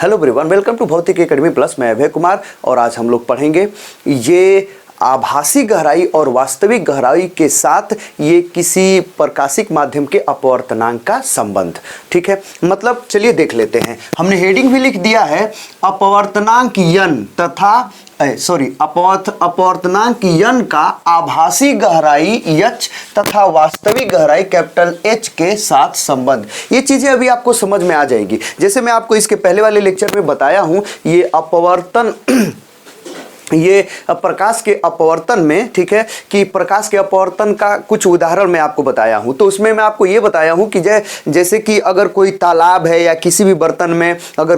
Hello everyone, welcome to भौतिक academy plus. मैं अभय कुमार और आज हम लोग पढ़ेंगे ये आभासी गहराई और वास्तविक गहराई के साथ ये किसी प्रकाशिक माध्यम के अपवर्तनांक का संबंध। ठीक है, मतलब चलिए देख लेते हैं। हमने हेडिंग भी लिख दिया है अपवर्तनांक यन तथा अपवर्तनांक यन का आभासी गहराई एच तथा वास्तविक गहराई कैपिटल एच के साथ संबंध। ये चीजें अभी आपको समझ में आ जाएगी। जैसे मैं आपको इसके पहले वाले लेक्चर में बताया हूं, ये अपवर्तन ये प्रकाश के अपवर्तन में, ठीक है, कि प्रकाश के अपवर्तन का कुछ उदाहरण मैं आपको बताया हूं। तो उसमें मैं आपको ये बताया हूं कि जैसे कि अगर कोई तालाब है या किसी भी बर्तन में अगर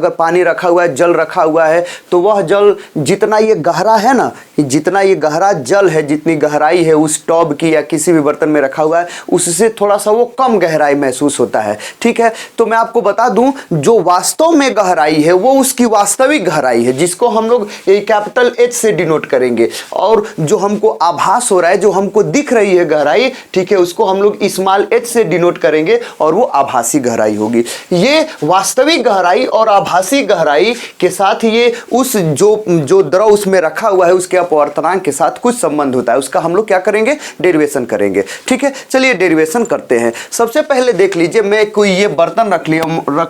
पानी रखा हुआ है, जल रखा हुआ है, तो वह जल जितना ये गहरा है ना, जितना ये गहरा जल है, जितनी गहराई है उस टब की या किसी भी बर्तन में रखा हुआ है, उससे थोड़ा सा वो कम गहराई महसूस होता है। ठीक है, तो मैं आपको बता दूं जो वास्तव में गहराई है वो उसकी वास्तविक गहराई है, जिसको हम लोग कैपिटल एच से डिनोट करेंगे। और जो हमको आभास हो रहा है, जो हमको दिख रही है गहराई, ठीक है, उसको हम लोग स्मॉल एच से डिनोट करेंगे और वो आभासी गहराई होगी। ये वास्तविक गहराई और आभासी गहराई के साथ ये उस जो द्रव उसमें रखा हुआ है उसके अपवर्तनांक के साथ कुछ संबंध होता है। उसका हम लोग क्या करेंगे, डेरिवेशन करेंगे। ठीक है, चलिए डेरिवेशन करते हैं। सबसे पहले देख लीजिए, मैं कोई ये बर्तन रख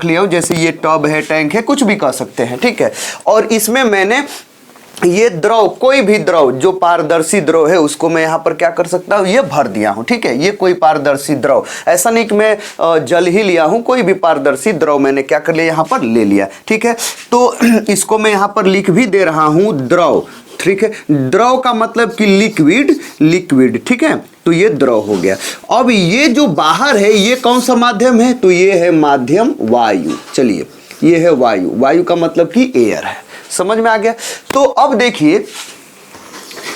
लिया हूं, जैसे ये टब है, टैंक है, कुछ भी कह सकते हैं। ठीक है, और इसमें मैंने ये द्रव, कोई भी द्रव जो पारदर्शी द्रव है उसको मैं यहाँ पर क्या कर सकता हूँ, ये भर दिया हूँ। ठीक है, ये कोई पारदर्शी द्रव, ऐसा नहीं कि मैं जल ही लिया हूँ, कोई भी पारदर्शी द्रव मैंने क्या कर लिया, यहाँ पर ले लिया। ठीक है, तो इसको मैं यहाँ पर लिख भी दे रहा हूँ द्रव। ठीक है, द्रव का मतलब कि लिक्विड। ठीक है, तो ये द्रव हो गया। अब ये जो बाहर है ये कौन सा माध्यम है, तो ये है माध्यम वायु। चलिए, ये है वायु। वायु का मतलब कि एयर है। समझ में आ गया। तो अब देखिए,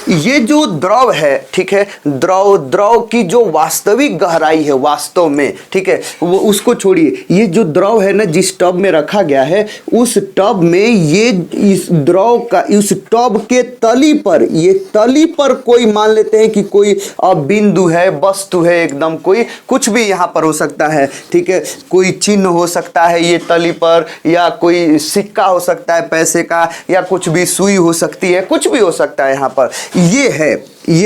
ये जो द्रव है, ठीक है, द्रव की जो वास्तविक गहराई है वास्तव में, ठीक है, वो उसको छोड़िए। ये जो द्रव है ना, जिस टब में रखा गया है, उस टब में ये इस द्रव का उस टब के तली पर, ये तली पर कोई मान लेते हैं कि कोई बिंदु है, वस्तु है, एकदम कोई कुछ भी यहाँ पर हो सकता है। ठीक है, कोई चिन्ह हो सकता है ये तली पर, या कोई सिक्का हो सकता है पैसे का, या कुछ भी सुई हो सकती है, कुछ भी हो सकता है यहाँ पर। ये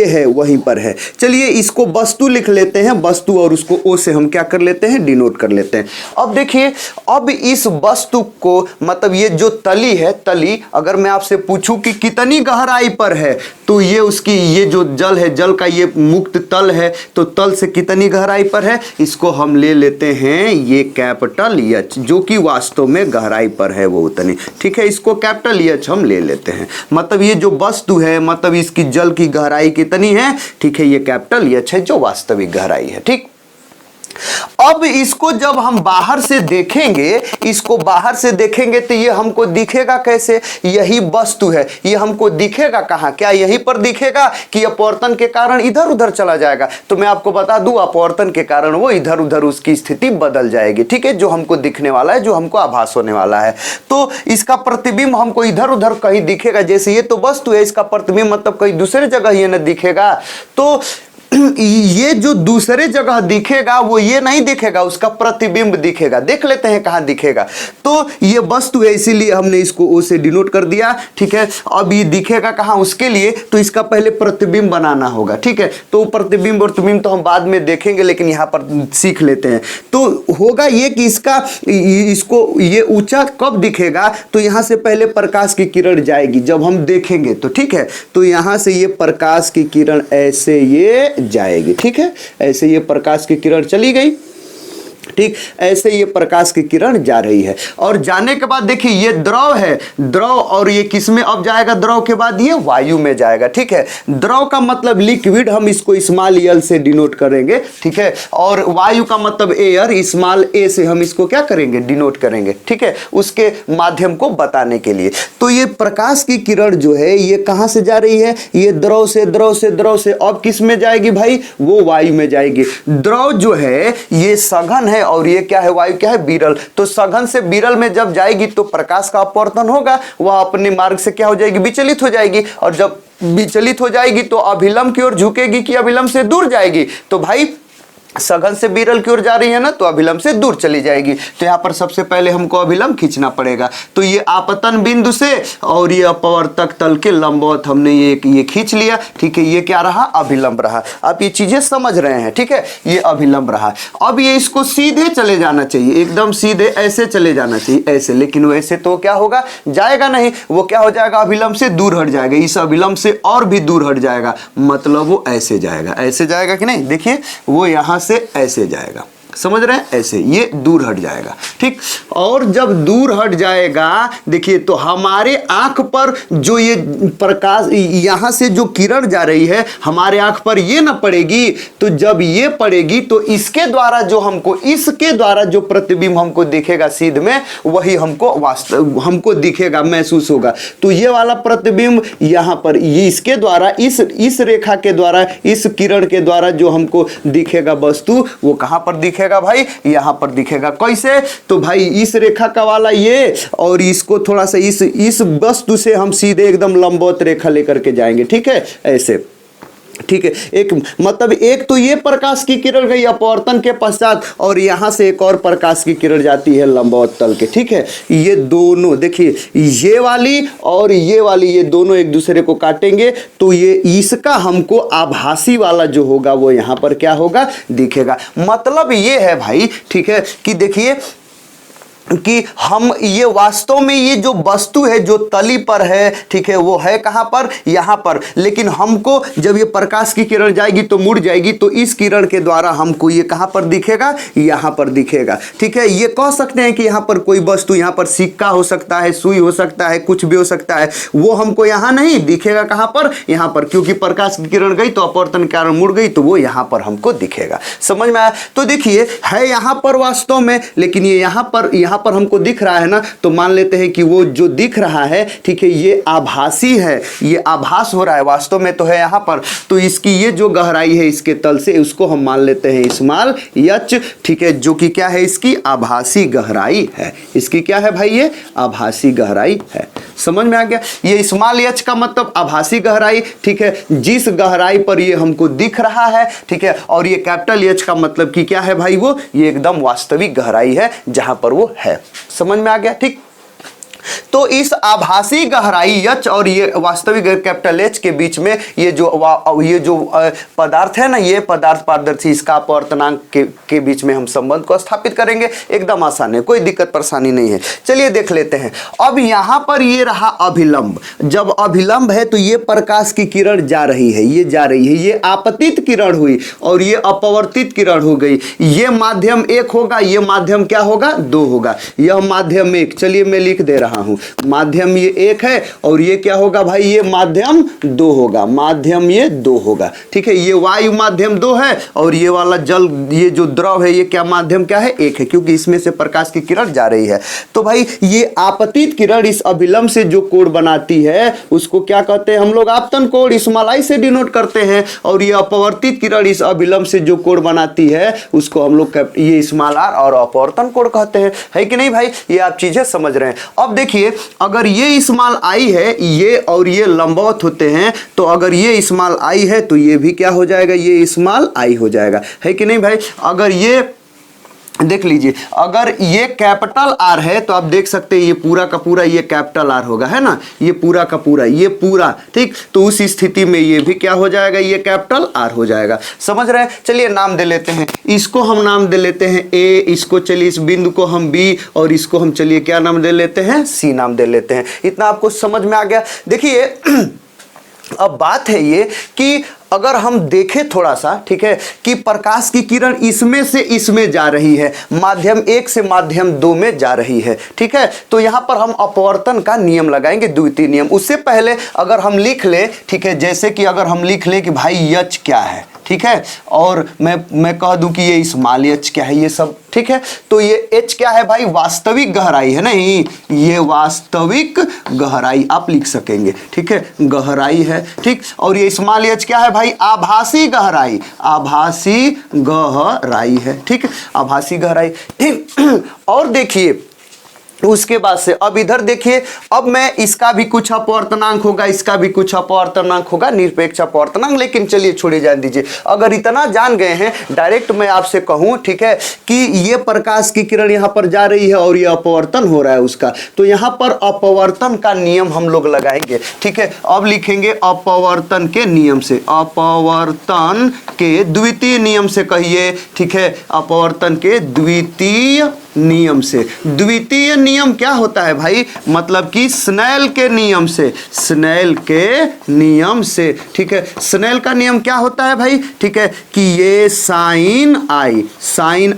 है वहीं पर है। चलिए इसको वस्तु लिख लेते हैं, वस्तु, और उसको ओ से हम क्या कर लेते हैं, डिनोट कर लेते हैं। अब देखिए, अब इस वस्तु को, मतलब ये जो तली है, तली अगर मैं आपसे पूछूं कि कितनी गहराई पर है, तो ये उसकी, ये जो जल है, जल का ये मुक्त तल है, तो तल से कितनी गहराई पर है, इसको हम ले लेते हैं ये कैपिटल एच, जो कि वास्तव में गहराई पर है वो उतनी। ठीक है, इसको कैपिटल एच हम ले लेते हैं। मतलब ये जो वस्तु है, मतलब इसकी जल की गहराई कितनी है, ठीक है, ये कैपिटल एच है जो वास्तविक गहराई है। ठीक, अब इसको जब हम बाहर से देखेंगे, इसको बाहर से देखेंगे तो ये हमको दिखेगा कैसे, यही वस्तु है, ये हमको दिखेगा कहाँ, क्या यहीं पर दिखेगा कि अपवर्तन के कारण इधर उधर चला जाएगा? तो मैं आपको बता दूं, अपवर्तन के कारण वो इधर उधर उसकी स्थिति बदल जाएगी। ठीक है, जो हमको दिखने वाला है, जो हमको आभास होने वाला है, तो इसका प्रतिबिंब हमको इधर उधर कहीं दिखेगा। जैसे ये तो वस्तु है, इसका प्रतिबिंब मतलब कहीं दूसरे जगह ये न दिखेगा, तो ये जो दूसरे जगह दिखेगा वो ये नहीं दिखेगा, उसका प्रतिबिंब दिखेगा। देख लेते हैं कहाँ दिखेगा। तो ये वस्तु है, इसीलिए हमने इसको ओ से डिनोट कर दिया। ठीक है, अब ये दिखेगा कहाँ, उसके लिए तो इसका पहले प्रतिबिंब बनाना होगा। ठीक है, तो प्रतिबिंब और प्रतिबिंब तो हम बाद में देखेंगे, लेकिन यहाँ पर सीख लेते हैं। तो होगा ये कि इसको ये ऊंचा कब दिखेगा, तो यहाँ से पहले प्रकाश की किरण जाएगी जब हम देखेंगे तो। ठीक है, तो यहाँ से ये प्रकाश की किरण ऐसे ये जाएगी। ठीक है, ऐसे ये प्रकाश की किरण चली गई। ठीक, ऐसे ये प्रकाश की किरण जा रही है, और जाने के बाद देखिए ये द्रव है, द्रव, और ये किस में अब जाएगा, द्रव के बाद ये वायु में जाएगा। ठीक है, द्रव का मतलब लिक्विड, हम इसको स्मॉल एल से डिनोट करेंगे। ठीक है, और वायु का मतलब एयर, स्मॉल ए से हम इसको क्या करेंगे, डिनोट करेंगे। ठीक है, उसके माध्यम को बताने के लिए। तो ये प्रकाश की किरण जो है ये कहां से जा रही है, ये द्रव से, द्रव से, द्रव से, अब किस में जाएगी भाई, वो वायु में जाएगी। द्रव जो है ये सघन है और ये क्या है, वायु क्या है, विरल। तो सघन से विरल में जब जाएगी तो प्रकाश का अपवर्तन होगा, वह अपने मार्ग से क्या हो जाएगी, विचलित हो जाएगी। और जब विचलित हो जाएगी तो अभिलंब की ओर झुकेगी कि अभिलंब से दूर जाएगी। तो भाई सघन से विरल की ओर जा रही है ना, तो अभिलंब से दूर चली जाएगी। तो यहाँ पर सबसे पहले हमको अभिलंब खींचना पड़ेगा। तो ये आपतन बिंदु से और ये अपवर्तक तल के लंबवत हमने ये खींच लिया, ठीक है। ये क्या रहा? अभिलंब रहा। आप ये चीजें समझ रहे हैं, ठीक है। ये अभिलंब रहा। अब ये इसको सीधे चले जाना चाहिए, एकदम सीधे ऐसे चले जाना चाहिए, ऐसे। लेकिन वैसे तो क्या होगा? जाएगा नहीं। वो क्या हो जाएगा? अभिलंब से दूर हट जाएगा। इस अभिलंब से और भी दूर हट जाएगा, मतलब वो ऐसे जाएगा। ऐसे जाएगा कि नहीं? देखिए वो यहाँ से ऐसे जाएगा, समझ रहे हैं? ऐसे ये दूर हट जाएगा, ठीक। और जब दूर हट जाएगा, देखिए तो हमारे आंख पर जो ये प्रकाश यहां से जो किरण जा रही है, हमारे आंख पर ये ना पड़ेगी। तो जब ये पड़ेगी तो इसके द्वारा जो हमको, इसके द्वारा जो प्रतिबिंब हमको दिखेगा सीध में, वही हमको वास्तव हमको दिखेगा, महसूस होगा। तो ये वाला प्रतिबिंब यहां पर, ये इसके द्वारा, इस रेखा के द्वारा, इस किरण के द्वारा जो हमको दिखेगा वस्तु, वो कहां पर दिखेगा भाई? यहां पर दिखेगा। कैसे? तो भाई इस रेखा का वाला ये, और इसको थोड़ा सा इस वस्तु से हम सीधे एकदम लंबवत रेखा लेकर के जाएंगे, ठीक है, ऐसे, ठीक है। एक मतलब एक तो ये प्रकाश की किरण गई अपवर्तन के पश्चात, और यहां से एक और प्रकाश की किरण जाती है लंबवत तल के, ठीक है। ये दोनों देखिए, ये वाली और ये वाली, ये दोनों एक दूसरे को काटेंगे, तो ये इसका हमको आभासी वाला जो होगा वो यहां पर क्या होगा? दिखेगा। मतलब ये है भाई, ठीक है, कि देखिए कि हम ये वास्तव में ये जो वस्तु है जो तली पर है, ठीक है, वो है कहां पर? यहां पर। लेकिन हमको जब ये प्रकाश की किरण जाएगी तो मुड़ जाएगी, तो इस किरण के द्वारा हमको ये कहां पर दिखेगा? यहां पर दिखेगा, ठीक है। ये कह सकते हैं कि यहां पर कोई वस्तु, यहां पर सिक्का हो सकता है, सुई हो सकता है, कुछ भी हो सकता है, वो हमको यहां नहीं दिखेगा। कहां पर? यहां पर, क्योंकि प्रकाश की किरण गई तो अपवर्तन के कारण मुड़ गई, तो वो यहां पर हमको दिखेगा। समझ में आया? तो देखिए है यहां पर वास्तव में, लेकिन ये यहां पर हमको दिख रहा है ना, तो मान लेते हैं कि वो जो दिख रहा है, ठीक है, ये आभासी है, ये आभास हो रहा है, वास्तव में तो है यहां पर। तो इसकी ये जो गहराई है इसके तल से, उसको हम मान लेते हैं स्मॉल h, ठीक है, जो कि क्या है? इसकी आभासी गहराई है। इसकी क्या है भाई? ये आभासी गहराई है। समझ में आ गया? ये स्मॉल h का मतलब आभासी गहराई, ठीक है, जिस गहराई पर ये हमको दिख रहा है, ठीक है। और ये कैपिटल H का मतलब कि क्या है भाई? वो ये एकदम वास्तविक गहराई है जहां पर वो है। समझ में आ गया? ठीक। तो इस आभासी गहराई h और ये वास्तविक कैपिटल H के बीच में ये जो पदार्थ है ना, ये पदार्थ पारदर्शी, इसका अपवर्तनांक के बीच में हम संबंध को स्थापित करेंगे। एकदम आसान है, कोई दिक्कत परेशानी नहीं है। चलिए देख लेते हैं। अब यहां पर ये रहा अभिलंब। जब अभिलंब है तो ये प्रकाश की किरण जा रही है, ये जा रही है, ये आपतित किरण हुई और ये अपवर्तित किरण हो गई। ये माध्यम 1 होगा, ये माध्यम क्या होगा? 2 होगा। यह माध्यम 1, चलिए मैं लिख दे रहा हूं, माध्यम ये 1 है और ये क्या होगा भाई? ये माध्यम 2 होगा। माध्यम ये 2 होगा, ठीक है। ये वायु माध्यम 2 है और ये वाला जल, ये जो द्रव है, ये क्या माध्यम क्या है? 1 है, क्योंकि इसमें से प्रकाश की किरण जा रही है। तो भाई ये आपतित किरण इस अभिलंब से जो कोण बनाती है उसको क्या कहते हैं हम लोग? आपतन कोण, स्मॉल से डिनोट करते हैं। और ये अपवर्तित किरण इस अभिलंब से जो कोण बनाती है उसको हम लोग ये स्मॉल r और अपवर्तन कोण कहते हैं। है कि नहीं भाई? ये आप चीजें समझ रहे हैं। अब देखिए, अगर ये स्मॉल आई है, ये और ये लंबवत होते हैं, तो अगर ये स्मॉल आई है तो ये भी क्या हो जाएगा? ये स्मॉल आई हो जाएगा। है कि नहीं भाई? अगर ये देख लीजिए, अगर ये कैपिटल R है तो आप देख सकते हैं ये पूरा का पूरा ये कैपिटल R होगा, है ना, ये पूरा का पूरा, ये पूरा, ठीक। तो उस स्थिति में ये भी क्या हो जाएगा? ये कैपिटल R हो जाएगा। समझ रहे हैं? चलिए नाम दे लेते हैं। इसको हम नाम दे लेते हैं A, इसको चलिए इस बिंदु को हम B, और इसको हम चलिए क्या नाम दे लेते हैं? C नाम दे लेते हैं। इतना आपको समझ में आ गया? देखिए अब बात है ये कि अगर हम देखें थोड़ा सा, ठीक है, कि प्रकाश की किरण इसमें से इसमें जा रही है, माध्यम 1 से माध्यम 2 में जा रही है, ठीक है। तो यहां पर हम अपवर्तन का नियम लगाएंगे, द्वितीय नियम। उससे पहले अगर हम लिख ले, ठीक है, जैसे कि अगर हम लिख ले कि भाई h क्या है, ठीक है, और मैं कह दूं कि ये स्मॉल h क्या है, ये सब, ठीक है। तो ये h क्या है भाई? वास्तविक गहराई है, नहीं, ये वास्तविक गहराई आप लिख सकेंगे, ठीक है, गहराई है, ठीक। और ये स्मॉल h क्या है भाई? आभासी गहराई, आभासी गहराई है, ठीक, आभासी गहराई, ठीक। और देखिए उसके बाद से अब इधर देखिए, अब मैं इसका भी कुछ अपवर्तनांक होगा, इसका भी कुछ अपवर्तनांक होगा, निरपेक्ष अपवर्तनांक। लेकिन चलिए छोड़िए, जान दीजिए। अगर इतना जान गए हैं, डायरेक्ट मैं आपसे कहूं, ठीक है, कि ये प्रकाश की किरण यहां पर जा रही है और ये अपवर्तन हो रहा है उसका, तो यहां पर अपवर्तन का नियम हम लोग लगाएंगे। ठीक है, अब लिखेंगे अपवर्तन के नियम से, अपवर्तन के द्वितीय नियम से कहिए। ठीक है, अपवर्तन के द्वितीय नियम से। द्वितीय नियम क्या होता है भाई? मतलब कि स्नेल के नियम से, स्नेल के नियम से। ठीक है, स्नेल का नियम क्या होता है भाई? ठीक है, कि ये साइन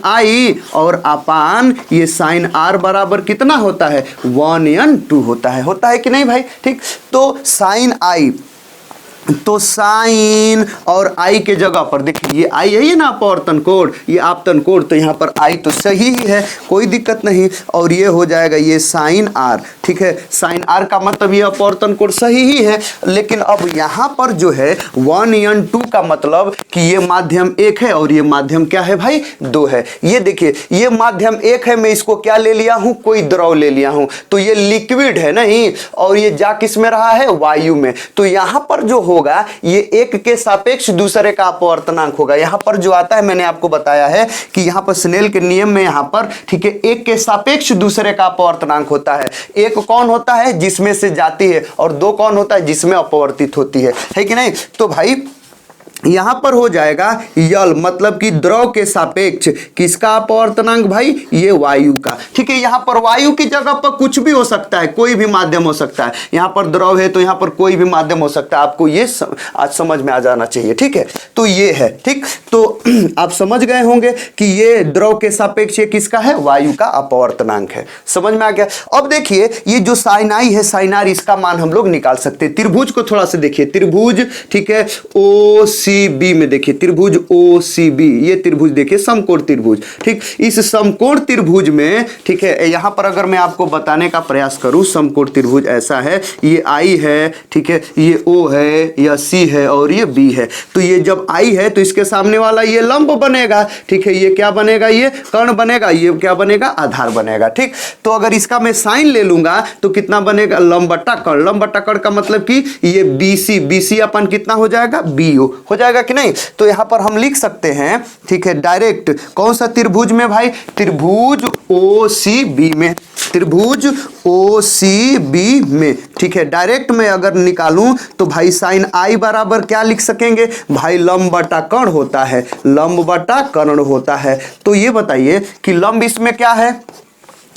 आई और अपान ये साइन आर बराबर कितना होता है? 1n2 होता है कि नहीं भाई? ठीक, तो साइन आई, तो साइन और आई के जगह पर देखिए, ये आई है ये ना अपवर्तन कोण, ये आपतन कोण, तो यहाँ पर आई तो सही ही है, कोई दिक्कत नहीं। और ये हो जाएगा ये साइन आर। ठीक है, साइन आर का मतलब ये अपवर्तन कोण सही ही है। लेकिन अब यहाँ पर जो है 1n2 का मतलब कि ये माध्यम 1 है और ये माध्यम क्या है भाई? 2 है। ये देखिए, ये माध्यम 1 है, मैं इसको क्या ले लिया हूँ? कोई द्रव ले लिया हूँ, तो ये लिक्विड है नहीं, और ये जा किस में रहा है? वायु में। तो यहाँ पर जो होगा ये एक के सापेक्ष दूसरे का अपवर्तनांक होगा। यहां पर जो आता है, मैंने आपको बताया है कि यहां पर स्नेल के नियम में यहां पर, ठीक है, एक के सापेक्ष दूसरे का अपवर्तनांक होता है। एक कौन होता है? जिसमें से जाती है, और 2 कौन होता है? जिसमें अपवर्तित होती है कि नहीं? तो भाई यहां पर हो जाएगा यल, मतलब कि द्रव के सापेक्ष किसका अपवर्तनांक भाई? ये वायु का। ठीक है, यहां पर वायु की जगह पर कुछ भी हो सकता है, कोई भी माध्यम हो सकता है। यहां पर द्रव है तो यहां पर कोई भी माध्यम हो सकता है। आपको ये आज समझ में आ जाना चाहिए। ठीक है, तो ये है। ठीक, तो आप समझ गए होंगे कि ये द्रव के सापेक्ष ये किसका है? वायु का अपवर्तनांक है। समझ में आ गया? अब देखिए, ये जो साइन आई है, साइन आर, इसका मान हम लोग निकाल सकते हैं। त्रिभुज को थोड़ा सा देखिए, त्रिभुज, ठीक है, ओ बी में देखिए, त्रिभुज OCB, ये त्रिभुज देखिए, समकोण त्रिभुज। ठीक, इस समकोण त्रिभुज में, ठीक है, यहां पर अगर मैं आपको बताने का प्रयास करूं, समकोण त्रिभुज ऐसा है, ये I है, ठीक है, ये O है, यह C है और ये B है। तो ये जब I है तो इसके सामने वाला ये लंब बनेगा। ठीक है, ये क्या बनेगा? ये कर्ण बनेगा। ये क्या बनेगा? आधार बनेगा। ठीक, तो अगर इसका मैं साइन ले लूंगा तो कितना बनेगा? लंब बट्टा कर्ण। लंब बट्टा कर्ण का मतलब कि ये BC अपन कितना हो जाएगा? BO हो जाएगा कि नहीं? तो यहां पर हम लिख सकते हैं, ठीक है, डायरेक्ट कौन सा त्रिभुज में भाई? त्रिभुज OCB में, त्रिभुज OCB में। ठीक है, डायरेक्ट में अगर निकालूं तो भाई साइन आई बराबर क्या लिख सकेंगे भाई? लंब बटा कर्ण होता है, लंब बटा कर्ण होता है। तो ये बताइए कि लंब इसमें क्या है?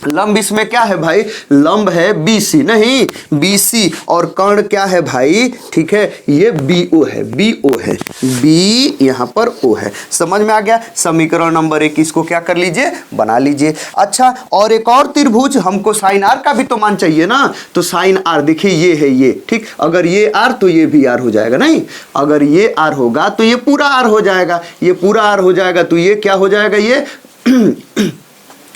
लंब इसमें क्या है भाई? लंब है BC, नहीं BC, और कर्ण क्या है भाई? ठीक है, ये BO है, BO है, B यहां पर O है। समझ में आ गया? समीकरण नंबर 1 इसको क्या कर लीजिए? बना लीजिए। अच्छा, और एक और त्रिभुज, हमको साइन आर का भी तो मान चाहिए ना, तो साइन आर देखिए, ये है ये। ठीक, अगर ये आर तो ये भी आर हो जाएगा, नहीं, अगर ये आर होगा तो ये पूरा आर हो जाएगा, ये पूरा आर हो जाएगा, तो ये क्या हो जाएगा? ये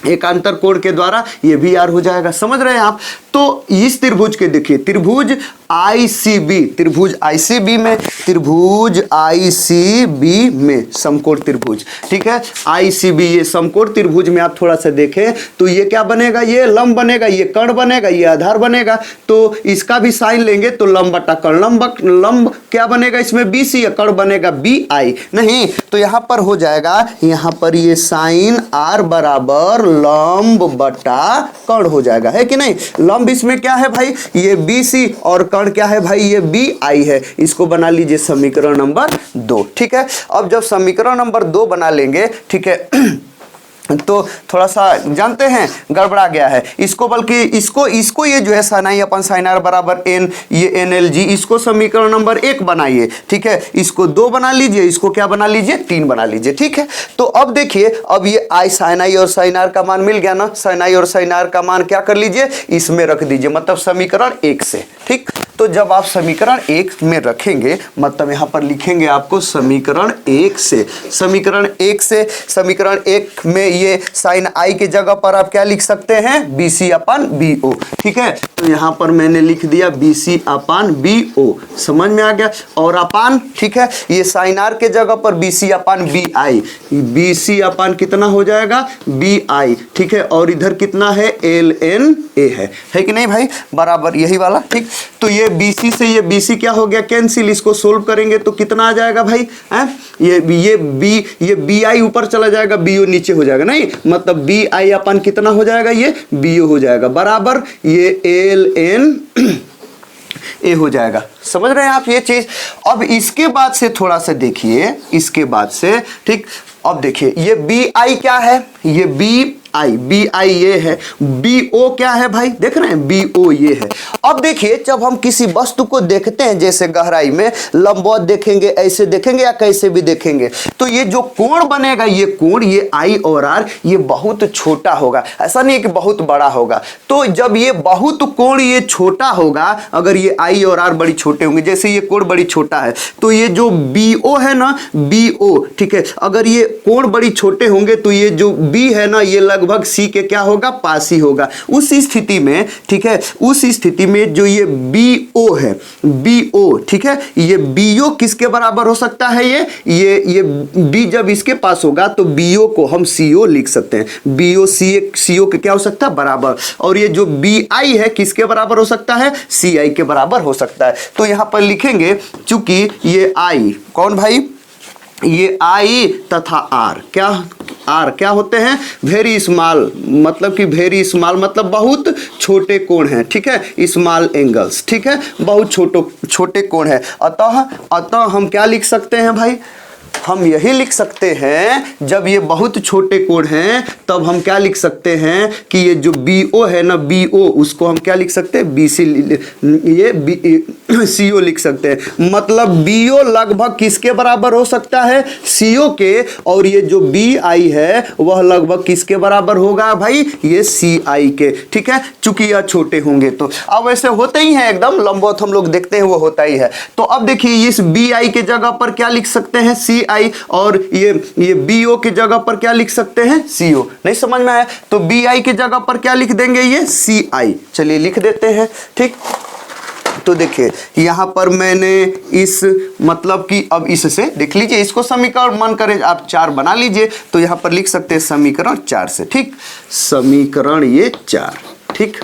एकांतर कोण के द्वारा ये भी आर हो जाएगा। समझ रहे हैं आप? तो इस त्रिभुज के देखिए, त्रिभुज ICB, त्रिभुज ICB में, त्रिभुज ICB में समकोण त्रिभुज। ठीक है, ICB, ये समकोण त्रिभुज में आप थोड़ा सा देखें तो ये क्या बनेगा? ये लंब बनेगा, ये कर्ण बनेगा, ये आधार बनेगा। तो इसका भी साइन लेंगे तो लंब बटा कर्ण, लंब क्या बनेगा इसमें? BC, कर्ण बनेगा BI, नहीं, तो यहां पर हो जाएगा, यहां पर ये साइन R बराबर लंब बटा कर्ण हो जाएगा, है कि नहीं? लंब इसमें क्या है भाई? ये BC, और कर्ण क्या है भाई? ये BI है। इसको बना लीजिए समीकरण नंबर 2। ठीक है, अब जब समीकरण नंबर 2 बना लेंगे, ठीक है, तो थोड़ा सा जानते हैं गड़बड़ा गया है इसको, बल्कि इसको ये जो है साइन आई अपन साइन आर बराबर n, ये NLG, इसको समीकरण नंबर 1 बनाइए। ठीक है, इसको 2 बना लीजिए, इसको क्या बना लीजिए? 3 बना लीजिए। ठीक है, तो अब देखिए, अब ये आई साइन आई और साइन आर का मान मिल गया ना, साइन आई और साइन आर का मान क्या कर लीजिए? इसमें रख दीजिए, मतलब समीकरण 1 से। ठीक, तो जब आप समीकरण 1 में रखेंगे, मतलब यहाँ पर लिखेंगे आपको समीकरण 1 से, समीकरण 1 से, समीकरण 1 में ये साइन आई के जगह पर आप क्या लिख सकते हैं, BC अपान BO, ठीक है। तो यहाँ पर मैंने लिख दिया BC अपान BO, समझ में आ गया। और अपान, ठीक है, ये साइन आर के जगह पर BC अपान BI, BC अपान कितना हो जाएगा BI, ठीक है। और इधर कितना है LNA है कि नहीं भाई, बराबर यही वाला, ठीक। तो ये BC से ये BC क्या हो गया कैंसिल, इसको सोल्व करेंगे तो कितना आ जाएगा भाई, है ये BI ऊपर चला जाएगा, BO नीचे हो जाएगा, नहीं मतलब BI अपन कितना हो जाएगा, ये BO हो जाएगा, बराबर ये LNA हो जाएगा। समझ रहे हैं आप ये चीज। अब इसके बाद से थोड़ा सा देखिए, इसके बाद से, ठीक, अब देखिए ये BI क्या है, ये BI ये है, BO क्या है भाई, देख रहे हैं BO ये है। अब देखिए जब हम किसी वस्तु को देखते हैं, जैसे गहराई में लंबवत देखेंगे, ऐसे देखेंगे या कैसे भी देखेंगे, तो ये जो कोण बनेगा, ये कोण, ये I और R, ये बहुत छोटा होगा, ऐसा नहीं है कि बहुत बड़ा होगा। तो जब ये बहुत कोण ये छोटा होगा, अगर ये I और R बड़ी छोटे होंगे, जैसे ये कोण बड़ी छोटा है, तो ये जो BO है ना, BO, ठीक है, अगर ये कोण बड़ी छोटे होंगे तो ये जो B है ना, ये लगभग C के क्या होगा, पास ही होगा। उस स्थिति में, ठीक है, उस स्थिति में जो ये BO है, BO, ठीक है, ये BO किसके बराबर हो सकता है, ये B जब इसके पास होगा तो BO को हम CO लिख सकते हैं, BO CO के क्या हो सकता है, बराबर। और ये जो BI है किसके बराबर हो सकता है, CI के बराबर हो सकता है। तो यहां पर लिखेंगे, चूंकि ये I कौन भाई, ये I तथा R क्या होते हैं, वेरी स्मॉल, मतलब कि वेरी स्मॉल मतलब बहुत छोटे कोण हैं, ठीक है, स्मॉल एंगल्स, ठीक है, बहुत छोटे कोण है। अतः हम क्या लिख सकते हैं भाई, हम यही लिख सकते हैं, जब ये बहुत छोटे कोण हैं तब हम क्या लिख सकते हैं कि ये जो BO है ना, BO, उसको हम क्या लिख सकते हैं, BC, ये CO लिख सकते हैं। मतलब BO लगभग किसके बराबर हो सकता है, CO के, और ये जो BI है वह लगभग किसके बराबर होगा भाई, ये CI के, ठीक है, चूंकि यह छोटे होंगे। तो अब ऐसे होते ही हैं, एकदम लंबवत हम लोग देखते हैं वो होता ही है। तो अब देखिए इस BI के जगह पर क्या लिख सकते हैं, CI, और ये BO के जगह पर क्या लिख सकते हैं, CO। नहीं समझ में आया, तो BI के जगह पर क्या लिख देंगे, ये CI, चलिए लिख देते हैं, ठीक। तो देखिए यहां पर मैंने इस, मतलब कि अब इससे देख लीजिए, इसको समीकरण मन करे आप 4 बना लीजिए, तो यहां पर लिख सकते हैं समीकरण 4 से, ठीक, समीकरण ये 4, ठीक,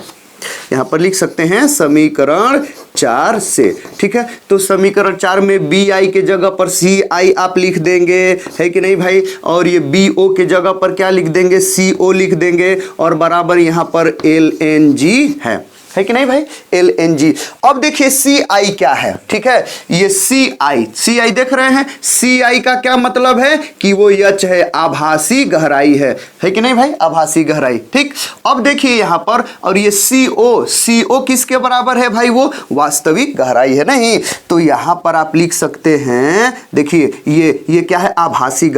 यहां पर लिख सकते हैं समीकरण 4 से, ठीक है। तो समीकरण 4 में BI के जगह पर CI आप लिख देंगे, है कि नहीं भाई, और ये BO के जगह पर क्या लिख देंगे, CO लिख देंगे, और बराबर यहां पर LNG है कि नहीं भाई, LNG। अब देखिए CI क्या है, ठीक है, ये CI देख रहे हैं, CI का क्या मतलब है कि वो यच है, आभासी गहराई है कि नहीं भाई, आभासी गहराई, ठीक। अब देखिए यहां पर, और ये CO किसके बराबर है भाई, वो वास्तविक गहराई है, नहीं, तो यहां पर आप लिख सकते हैं, देखिए ये क्या है, आभासी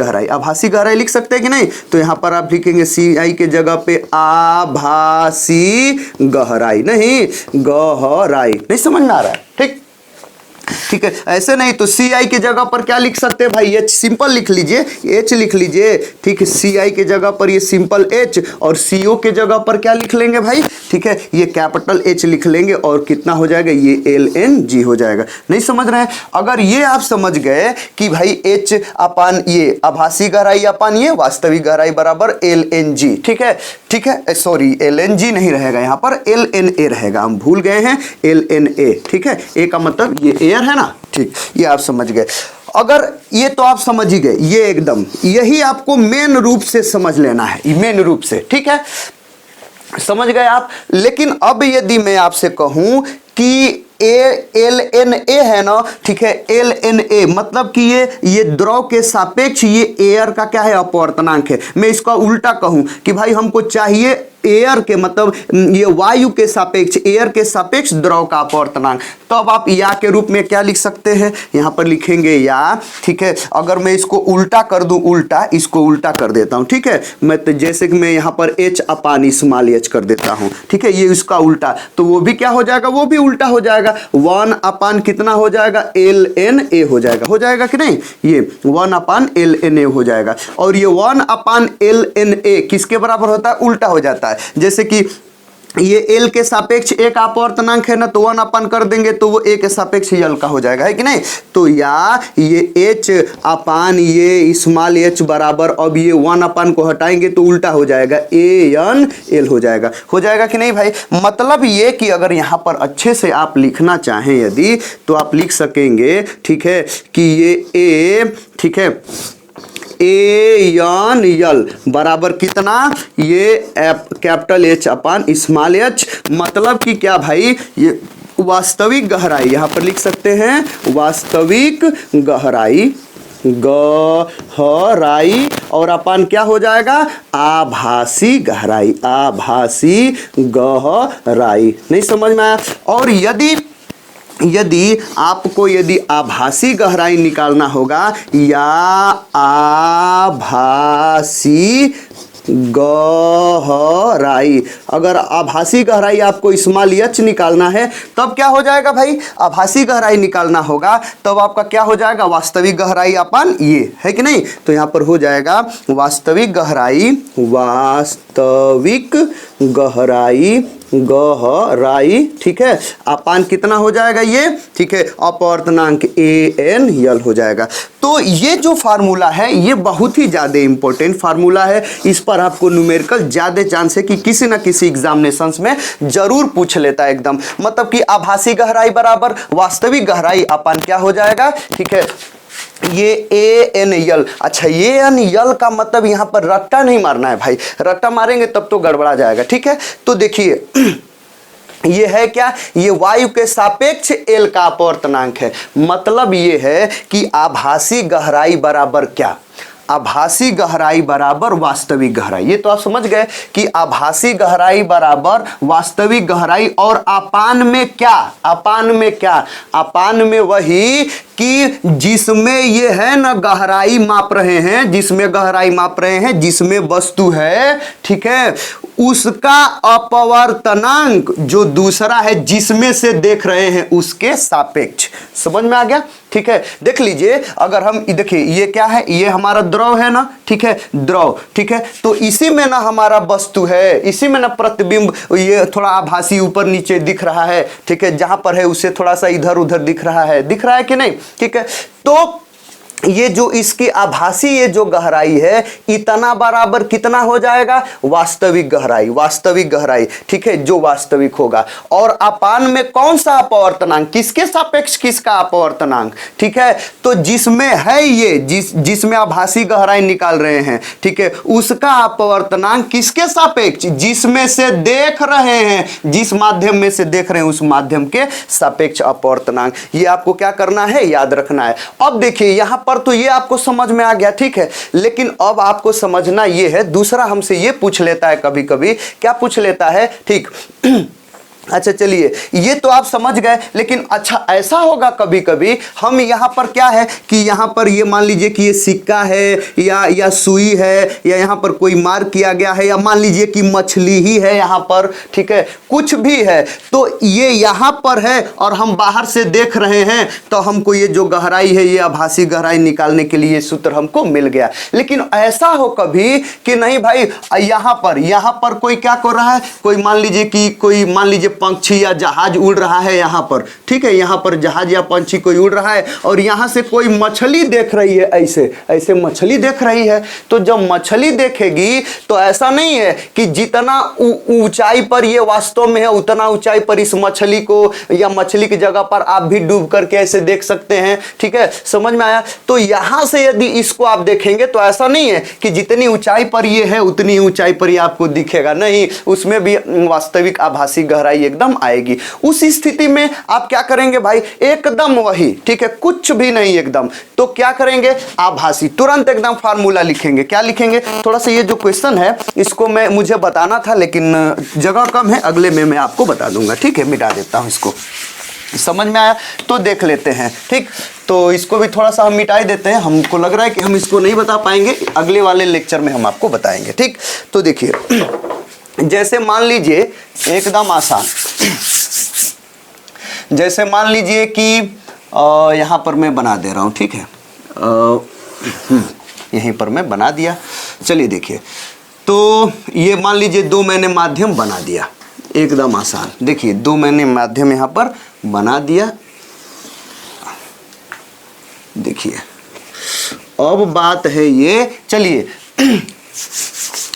गहराई लिख सकते हैं कि नहीं। तो यहां पर आप लिखेंगे CI के जगह पे आभासी गहराई, नहीं समझ में आ रहा है, ठीक है, ऐसे नहीं तो CI के जगह पर क्या लिख सकते हैं भाई, H सिंपल लिख लीजिए, H लिख लीजिए, ठीक है, CI के जगह पर ये सिंपल H, और CO के जगह पर क्या लिख लेंगे भाई, ठीक है, ये कैपिटल H लिख लेंगे, और कितना हो जाएगा, ये LNG हो जाएगा। नहीं समझ रहे हैं, अगर ये आप समझ गए कि भाई H अपान ये आभासी गहराई अपान ये वास्तविक गहराई बराबर LNG, ठीक है, सॉरी LNG नहीं रहेगा, यहाँ पर LNA रहेगा, हम भूल गए हैं, LNA, ठीक है, A का मतलब ये एयर है ना, ठीक, ये आप समझ गए। अगर ये तो आप समझ ही गए, ये एकदम यही आपको मेन रूप से समझ लेना है, मेन रूप से, ठीक है, समझ गए आप। लेकिन अब यदि मैं आपसे कहूं कि LNA है ना, ठीक है, LNA मतलब कि ये द्रव के सापेक्ष ये एयर का क्या है, अपवर्तनांक है। मैं इसका उल्टा कहूं कि भाई हमको चाहिए एयर के मतलब ये वायु के सापेक्ष, एयर के सापेक्ष द्रव का अपवर्तनांक। तो अब आप या के रूप में क्या लिख सकते हैं, यहां पर लिखेंगे या, ठीक है। अगर मैं इसको उल्टा कर दूं, उल्टा, इसको उल्टा कर देता हूं, ठीक है। मैं तो जैसे कि मैं यहां पर H अपान स्मॉल h कर देता हूं, ठीक है, ये इसका उल्टा, तो वो भी क्या हो जाएगा, वो भी उल्टा हो जाएगा। 1 अपान कितना हो जाएगा, ln a हो जाएगा कि नहीं, ये 1 अपान ln a हो जाएगा। और ये 1 अपान ln a किसके बराबर होता है, उल्टा हो जाता है। जैसे कि ये L के सापेक्ष एक अपवर्तनांक है ना, तो 1 अपान कर देंगे तो वो A के सापेक्ष L का हो जाएगा, है कि नहीं। तो या ये H अपान ये स्मॉल h बराबर, अब ये 1 अपान को हटाएंगे तो उल्टा हो जाएगा, AN L हो जाएगा कि नहीं भाई। मतलब ये कि अगर यहाँ पर अच्छे से आप लिखना चाहें यदि, तो आप लिख सकेंगे, ठीक है, कि ये A, ठीक है, AN L बराबर कितना, ये कैपिटल H अपान स्मॉल h, मतलब कि क्या भाई, ये वास्तविक गहराई, यहां पर लिख सकते हैं वास्तविक गहराई, गहराई, और अपान क्या हो जाएगा, आभासी गहराई, आभासी गहराई। नहीं समझ में आया। और यदि आपको यदि आभासी गहराई निकालना होगा, या आभासी गहराई, अगर आभासी गहराई आपको स्मॉल h निकालना है, तब क्या हो जाएगा भाई, आभासी गहराई निकालना होगा, तब आपका क्या हो जाएगा, वास्तविक गहराई अपन ये, है कि नहीं। तो यहां पर हो जाएगा वास्तविक गहराई, वास्तविक गहराई, गहराई, ठीक है, अपान कितना हो जाएगा ये, ठीक है, अपवर्तनांक AN L हो जाएगा। तो ये जो फार्मूला है ये बहुत ही ज़्यादा इंपॉर्टेंट फार्मूला है। इस पर आपको न्यूमेरिकल ज़्यादा चांस है कि किसी ना किसी एग्जामिनेशंस में जरूर पूछ लेता है एकदम। मतलब कि आभासी गहराई बराबर वास्तविक गहराई अपान क्या हो जाएगा, ठीक है, ये AN L। अच्छा, AN L का मतलब यहाँ पर रट्टा नहीं मारना है भाई, रट्टा मारेंगे तब तो गड़बड़ा जाएगा, ठीक है। तो देखिए ये है क्या, ये वायु के सापेक्ष L का अपवर्तनांक है। मतलब ये है कि आभासी गहराई बराबर क्या, आभासी गहराई बराबर वास्तविक गहराई। ये तो आप समझ गए कि आभासी गहराई बराबर वास्तविक गहराई। और अपान में क्या, अपान में क्या, अपान में वही कि जिसमें ये है ना गहराई माप रहे हैं, जिसमें गहराई माप रहे हैं, जिसमें वस्तु है, ठीक है, उसका अपवर्तनांक जो दूसरा है जिसमें से देख रहे हैं उसके सापेक्ष। समझ में आ गया, ठीक है। देख लीजिए, अगर हम देखिए ये क्या है, ये हमारा द्रव है ना, ठीक है, द्रव, ठीक है, तो इसी में ना हमारा वस्तु है, इसी में ना प्रतिबिंब, ये थोड़ा आभासी ऊपर नीचे दिख रहा है, ठीक है, जहां पर है उससे थोड़ा सा इधर उधर दिख रहा है कि नहीं, ठीक है। तो ये जो इसकी आभासी ये जो गहराई है, इतना बराबर कितना हो जाएगा, वास्तविक गहराई, वास्तविक गहराई, ठीक है, जो वास्तविक होगा। और अपान में कौन सा अपवर्तनांक, किसके सापेक्ष किसका अपवर्तनांक, ठीक है, तो जिसमें है ये, जिसमें आभासी गहराई निकाल रहे हैं, ठीक है, उसका अपवर्तनांक किसके सापेक्ष, जिसमें से देख रहे हैं, जिस माध्यम में से देख रहे हैं उस माध्यम के सापेक्ष अपवर्तनांक। ये आपको क्या करना है, याद रखना है। अब देखिए यहां पर तो ये आपको समझ में आ गया, ठीक है, लेकिन अब आपको समझना ये है, दूसरा हमसे ये पूछ लेता है कभी कभी, क्या पूछ लेता है, ठीक अच्छा चलिए, ये तो आप समझ गए, लेकिन अच्छा ऐसा होगा कभी कभी हम यहाँ पर क्या है कि यहाँ पर ये मान लीजिए कि ये सिक्का है या सुई है, या यहाँ पर कोई मार्क किया गया है, या मान लीजिए कि मछली ही है यहाँ पर, ठीक है, कुछ भी है, तो ये यहाँ पर है और हम बाहर से देख रहे हैं, तो हमको ये जो गहराई है, ये आभासी गहराई निकालने के लिए सूत्र हमको मिल गया। लेकिन ऐसा हो कभी कि नहीं भाई, यहाँ पर कोई क्या कर रहा है, कोई मान लीजिए पंछी या जहाज उड़ रहा है यहाँ पर, ठीक है, यहाँ पर जहाज या पंछी कोई उड़ रहा है और यहाँ से कोई मछली देख रही है, ऐसे मछली देख रही है। तो जब मछली देखेगी तो ऐसा नहीं है कि जितना ऊंचाई पर ये वास्तव में है उतना ऊंचाई पर इस मछली को या मछली की जगह पर आप भी डूब करके ऐसे देख सकते हैं, ठीक है, समझ में आया। तो यहाँ से यदि इसको आप देखेंगे तो ऐसा नहीं है कि जितनी ऊंचाई पर ये है उतनी ऊंचाई पर ये आपको दिखेगा, नहीं, उसमें भी वास्तविक आभासी गहराई ऊंचाई एकदम आएगी। उस स्थिति में आप क्या करेंगे भाई, एकदम वही, ठीक है, कुछ भी नहीं एकदम, तो क्या करेंगे, आभासी, तुरंत एकदम फार्मूला लिखेंगे। क्या लिखेंगे, थोड़ा सा ये जो क्वेश्चन है इसको मुझे बताना था लेकिन जगह कम है, अगले में मैं आपको बता दूंगा, ठीक है, मिटा देता हूं इसको। समझ में आया तो देख लेते हैं, ठीक, तो इसको भी थोड़ा सा हम मिटा देते हैं, हमको लग रहा है कि हम इसको नहीं बता पाएंगे, अगले वाले लेक्चर में हम आपको बताएंगे, ठीक। तो देखिए जैसे मान लीजिए एकदम आसान, जैसे मान लीजिए कि यहाँ पर मैं बना दे रहा हूँ, ठीक है, यहीं पर मैं बना दिया। चलिए देखिए, तो ये मान लीजिए दो मैंने माध्यम बना दिया, एकदम आसान। देखिए दो मैंने माध्यम यहाँ पर बना दिया। देखिए अब बात है ये, चलिए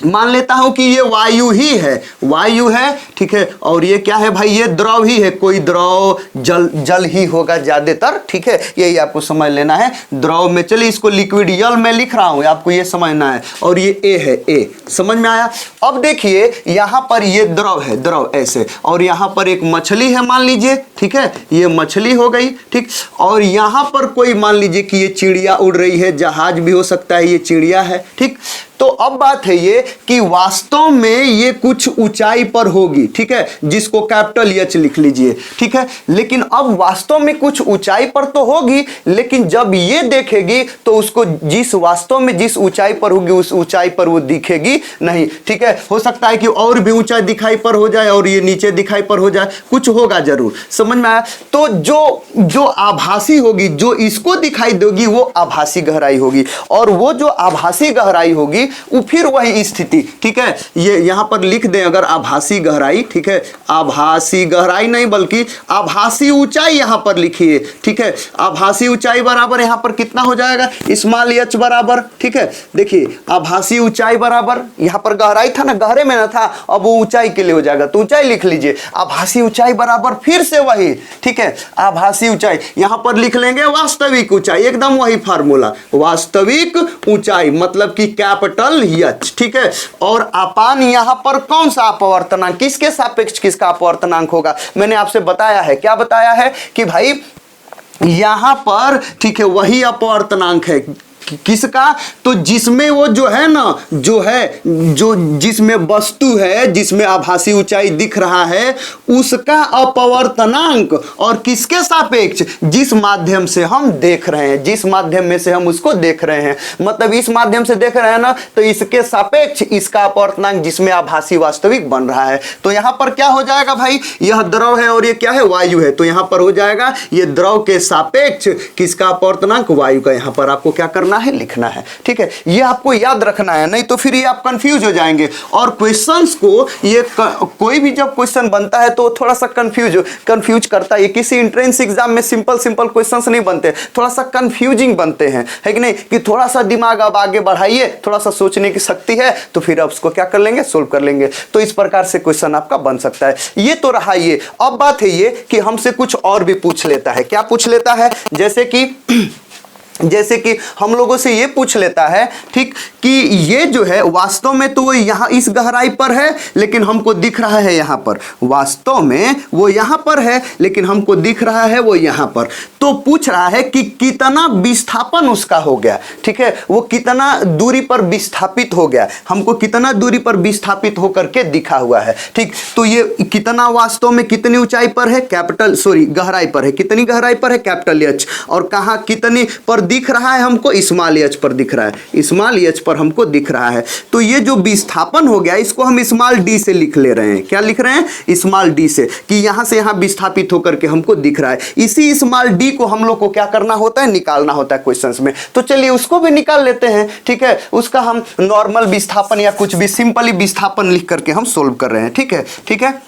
मान लेता हूं कि ये वायु ही है, वायु है, ठीक है, और ये क्या है भाई, ये द्रव ही है, कोई द्रव, जल ही होगा ज्यादातर, ठीक है, यही आपको समझ लेना है। द्रव में, चलिए इसको लिक्विड यल में लिख रहा हूं, आपको ये समझना है, और ये ए है, ए, समझ में आया। अब देखिए यहां पर ये द्रव है, द्रव ऐसे, और यहां पर एक मछली है मान लीजिए, ठीक है, ये मछली हो गई, ठीक, और यहां पर कोई मान लीजिए कि ये चिड़िया उड़ रही है, जहाज भी हो सकता है, ये चिड़िया है, ठीक। तो अब बात है ये कि वास्तव में ये कुछ ऊंचाई पर होगी, ठीक है, जिसको कैपिटल एच लिख लीजिए, ठीक है, लेकिन अब वास्तव में कुछ ऊंचाई पर तो होगी, लेकिन जब ये देखेगी तो उसको जिस वास्तव में जिस ऊंचाई पर होगी उस ऊंचाई पर वो दिखेगी नहीं, ठीक है। हो सकता है कि और भी ऊंचाई दिखाई पर हो जाए और ये नीचे दिखाई पर हो जाए, कुछ होगा जरूर, समझ में आया। तो जो आभासी होगी, जो इसको दिखाई देगी वो आभासी गहराई होगी, और वो जो आभासी गहराई होगी वो फिर वही स्थिति, ठीक है, ये यहां पर लिख दें अगर आभासी गहराई, ठीक है, आभासी गहराई नहीं बल्कि आभासी ऊंचाई यहां पर लिखिए, ठीक है, आभासी ऊंचाई बराबर यहां पर कितना हो जाएगा, स्मॉल एच बराबर, ठीक है, देखिए आभासी ऊंचाई बराबर, यहां पर गहराई था ना, गहरे में ना था, अब वो ऊंचाई के लिए हो जाएगा, तो ऊंचाई लिख लीजिए, आभासी ऊंचाई बराबर फिर से वही, ठीक है, आभासी ऊंचाई यहां पर लिख लेंगे वास्तविक ऊंचाई, एकदम वही फार्मूला, वास्तविक ऊंचाई मतलब कि कैपिटल एच, ठीक है, और अपान यहां पर कौन सा अपवर्तनांक, किसके सापेक्ष किसका अपवर्तनांक होगा, मैंने आपसे बताया है, क्या बताया है कि भाई यहां पर, ठीक है, वही अपवर्तनांक है, किसका, तो जिसमें वो जो है ना, जो जिसमें वस्तु है, जिसमें आभासी ऊंचाई दिख रहा है, उसका अपवर्तनांक, और किसके सापेक्ष, जिस माध्यम से हम देख रहे हैं, जिस माध्यम में से हम उसको देख रहे हैं, मतलब इस माध्यम से देख रहे हैं ना, तो इसके सापेक्ष इसका अपवर्तनांक जिसमें आभासी वास्तविक बन रहा है। तो यहां पर क्या हो जाएगा भाई, यह द्रव है और ये क्या है, वायु है, तो यहां पर हो जाएगा ये द्रव के सापेक्ष किसका अपवर्तनांक, वायु का। यहां पर आपको क्या करना है, लिखना है, ठीक है, ये आपको याद रखना है, नहीं तो फिर ये आप कंफ्यूज हो जाएंगे। और क्वेश्चंस को ये कोई भी जब क्वेश्चन बनता है तो थोड़ा सा कंफ्यूज करता है, ये किसी एंट्रेंस एग्जाम में सिंपल क्वेश्चंस नहीं बनते, थोड़ा सा कंफ्यूजिंग बनते हैं, है कि नहीं, कि थोड़ा सा दिमाग अब आगे बढ़ाइए, थोड़ा सा सोचने की शक्ति है तो फिर आप उसको क्या कर लेंगे, सोल्व कर लेंगे। तो इस प्रकार से क्वेश्चन आपका बन सकता है। ये तो रहा ये। अब बात है ये कि हमसे कुछ और भी पूछ लेता है। क्या पूछ लेता है, जैसे कि हम लोगों से ये पूछ लेता है, ठीक, कि ये जो है वास्तव में तो वो यहाँ इस गहराई पर है लेकिन हमको दिख रहा है यहाँ पर, वास्तव में वो यहाँ पर है लेकिन हमको दिख रहा है वो यहाँ पर। तो पूछ रहा है कि कितना विस्थापन उसका हो गया, ठीक है, वो कितना दूरी पर विस्थापित हो गया, हमको कितना दूरी पर विस्थापित होकर के दिखा हुआ है, ठीक। तो ये कितना वास्तव में कितनी ऊंचाई पर है, गहराई पर है, कितनी गहराई पर है, कैपिटल एच, और कहाँ कितनी पर दिख रहा है हमको, स्मॉल एच पर दिख रहा है, स्मॉल एच पर हमको दिख रहा है। तो ये जो विस्थापन हो गया इसको हम स्मॉल डी से लिख ले रहे हैं। क्या लिख रहे हैं, स्मॉल डी से, कि यहां से यहां विस्थापित होकर के हमको दिख रहा है। इसी स्मॉल डी को हम लोग को क्या करना होता है, निकालना होता है क्वेश्चंस में। तो चलिए उसको भी निकाल लेते हैं, ठीक है, उसका हम नॉर्मल विस्थापन या कुछ भी सिंपली विस्थापन लिख करके हम सोल्व कर रहे हैं, ठीक है, ठीक है।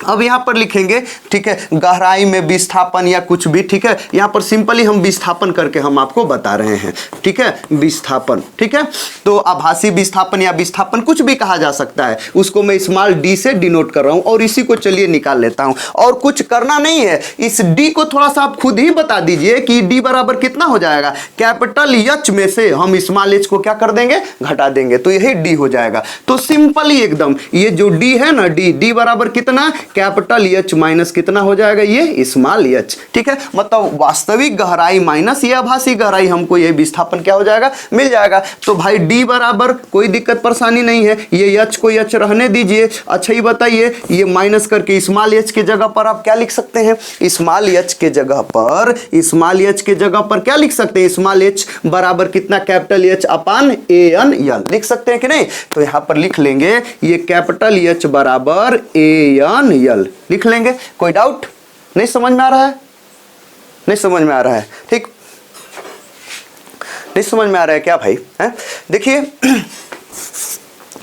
अब यहां पर लिखेंगे, ठीक है, गहराई में विस्थापन या कुछ भी, ठीक है, यहां पर सिंपली हम विस्थापन करके हम आपको बता रहे हैं, ठीक है, विस्थापन, ठीक है। तो आभासी विस्थापन या विस्थापन कुछ भी कहा जा सकता है, उसको मैं स्मॉल डी से डिनोट कर रहा हूं, और इसी को चलिए निकाल लेता हूं। और कुछ करना नहीं है, इस डी को थोड़ा सा आप खुद ही बता दीजिए कि डी बराबर कितना हो जाएगा, कैपिटल एच में से हम स्मॉल एच को क्या कर देंगे, घटा देंगे, तो यही डी हो जाएगा। तो सिंपली एकदम ये जो डी है ना, डी बराबर कितना, कैपिटल एच माइनस कितना हो जाएगा, ये स्मॉल एच। ठीक है, मतलब वास्तविक गहराई माइनस ये आभासी गहराई, हमको ये विस्थापन क्या हो जाएगा, मिल जाएगा। तो भाई डी बराबर कोई दिक्कत परेशानी नहीं है, ये एच को एच रहने दीजिए। अच्छा ये बताइए, ये माइनस करके स्मॉल एच के जगह पर आप क्या लिख सकते हैं, स्मॉल एच के जगह पर, स्मॉल एच के जगह पर क्या लिख सकते हैं, स्मॉल एच बराबर कितना, capital H upon A N यल लिख सकते हैं कि नहीं। तो यहां पर लिख लेंगे ये कैपिटल एच बराबर ए एन यल लिख लेंगे। कोई डाउट नहीं समझ में आ रहा है, नहीं समझ में आ रहा है, ठीक, नहीं समझ में आ रहा है क्या भाई, है देखिए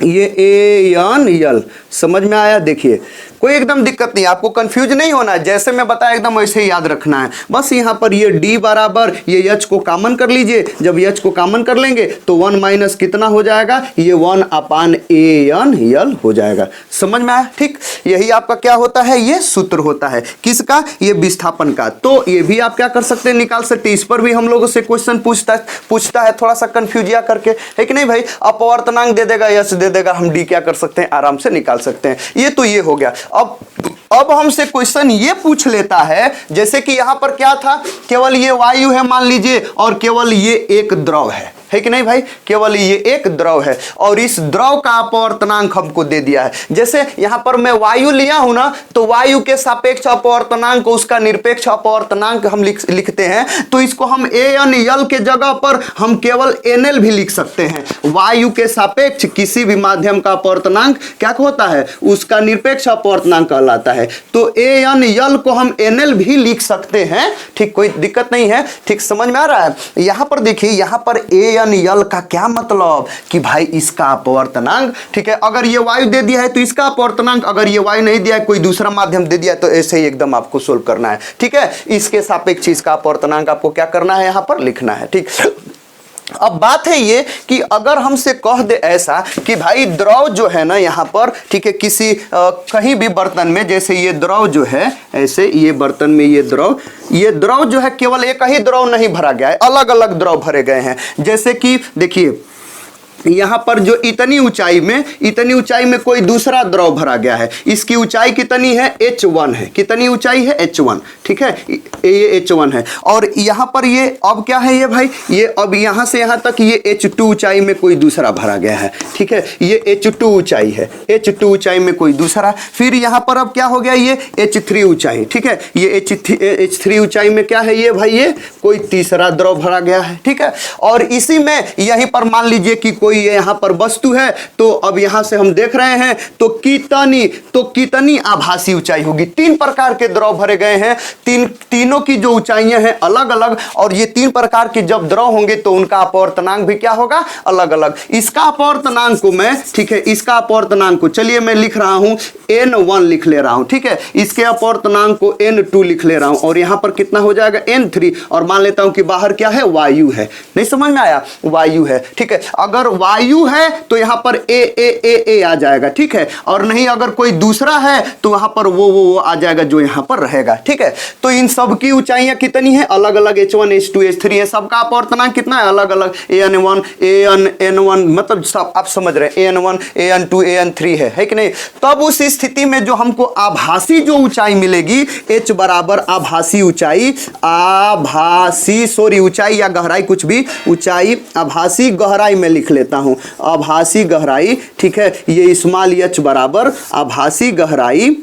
ये ए एन यल समझ में आया। देखिए कोई एकदम दिक्कत नहीं, आपको कंफ्यूज नहीं होना है, जैसे मैं बताया एकदम वैसे ही याद रखना है। बस यहाँ पर ये d बराबर ये h को कॉमन कर लीजिए, जब h को कॉमन कर लेंगे तो 1 माइनस कितना हो जाएगा, ये 1 अपान ए एन यल हो जाएगा। समझ में आया, ठीक, यही आपका क्या होता है, ये सूत्र होता है किसका, ये विस्थापन का। तो ये भी आप क्या कर सकते हैं, निकाल सकते हैं। इस पर भी हम लोगों से क्वेश्चन पूछता है थोड़ा सा कंफ्यूजिया करके, है कि नहीं भाई, अपवर्तनांक दे देगा, यश दे देगा, हम डी क्या कर सकते हैं, आराम से निकाल सकते हैं। ये तो ये हो गया। अब हमसे क्वेश्चन ये पूछ लेता है, जैसे कि यहां पर क्या था, केवल ये वायु है मान लीजिए, और केवल ये एक द्रव है कि नहीं भाई, केवल ये एक द्रव है, और इस द्रव का अपवर्तनांक हमको दे दिया है। जैसे यहां पर मैं वायु लिया हूं ना, तो वायु के सापेक्ष अपवर्तनांक को उसका निरपेक्ष अपवर्तनांक हम लिखते हैं। तो इसको हम ए एन यल के जगह पर हम केवल एन एल भी लिख सकते हैं। वायु के सापेक्ष किसी भी माध्यम का अपवर्तनांक क्या होता है, उसका निरपेक्ष अपवर्तनांक कहलाता है। तो ए एन यल को हम एन एल भी लिख सकते हैं, ठीक, कोई दिक्कत नहीं है, ठीक, समझ में आ रहा है। यहां पर देखिए, यहां पर ए यल का क्या मतलब कि भाई इसका अपवर्तनांक, ठीक है, अगर ये वायु दे दिया है तो इसका अपवर्तनांक, अगर ये वायु नहीं दिया है, कोई दूसरा माध्यम दे दिया है, तो ऐसे ही एकदम आपको सोल्व करना है। ठीक है, इसके सापेक्ष इसका अपवर्तनांक आपको क्या करना है, यहां पर लिखना है। ठीक, अब बात है ये कि अगर हमसे कह दे ऐसा कि भाई द्रव जो है ना यहाँ पर, ठीक है, किसी कहीं भी बर्तन में, जैसे ये द्रव जो है, ऐसे ये बर्तन में ये द्रव जो है केवल एक ही द्रव नहीं भरा गया है, अलग अलग द्रव भरे गए हैं। जैसे कि देखिए यहाँ पर जो इतनी ऊंचाई में कोई दूसरा द्रव भरा गया है, इसकी ऊंचाई कितनी है, h1 है, कितनी ऊंचाई है, h1, ठीक है, ये h1 है। और यहाँ पर ये अब क्या है, ये भाई ये अब यहाँ से यहाँ तक ये h2 ऊंचाई में कोई दूसरा भरा गया है, ठीक है, ये h2 ऊंचाई है, h2 ऊंचाई में कोई दूसरा। फिर यहाँ पर अब क्या हो गया, ये h3 ऊंचाई, ठीक है, ये h3 ऊंचाई में क्या है, ये भाई ये कोई तीसरा द्रव भरा गया है, ठीक है। और इसी में यहीं पर मान लीजिए कि कोई यहां पर वस्तु है, तो अब यहां से हम देख रहे हैं तो कितनी आभासी ऊंचाई होगी। 3 प्रकार के द्रव भरे गए हैं, तीनों की जो ऊंचाइयां हैं अलग अलग, और ये 3 प्रकार के जब द्रव होंगे तो उनका अपवर्तनांक भी क्या होगा, अलग अलग। इसका अपवर्तनांक को मैं, ठीक है, इसका अपवर्तनांक को चलिए मैं लिख रहा हूं n1 लिख ले रहा हूं, ठीक है, इसके अपवर्तनांक को n2 लिख ले रहा हूं, और यहां पर कितना हो जाएगा, n3, और मान लेता हूं कि बाहर क्या है, वायु है। नहीं समझ में आया, वायु है, ठीक है। अगर वायु है तो यहां पर ए आ जाएगा, ठीक है, और नहीं अगर कोई दूसरा है तो वहां पर वो आ जाएगा जो यहां पर रहेगा, ठीक है। तो इन सब की ऊंचाइयां कितनी है, अलग अलग, h1 h2 h3 है, सबका अपवर्तनांक कितना है, अलग अलग, an1 an1, मतलब सब आप समझ रहे हैं, an1 an2 an3 है कि नहीं। तब उस स्थिति में जो हमको आभासी जो ऊंचाई मिलेगी, h बराबर आभासी ऊंचाई, ऊंचाई या गहराई कुछ भी, ऊंचाई आभासी गहराई में लिख लेता हूं, आभासी गहराई, ठीक है, ये स्मॉल h बराबर आभासी गहराई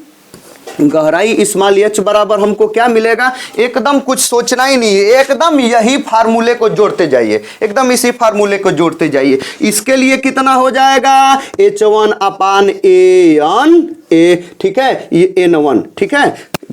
स्मॉल h बराबर हमको क्या मिलेगा, एकदम कुछ सोचना ही नहीं है, एकदम यही फार्मूले को जोड़ते जाइए, एकदम इसी फार्मूले को जोड़ते जाइए। इसके लिए कितना हो जाएगा, h1 अपान a, ठीक है, ये n1, ठीक है,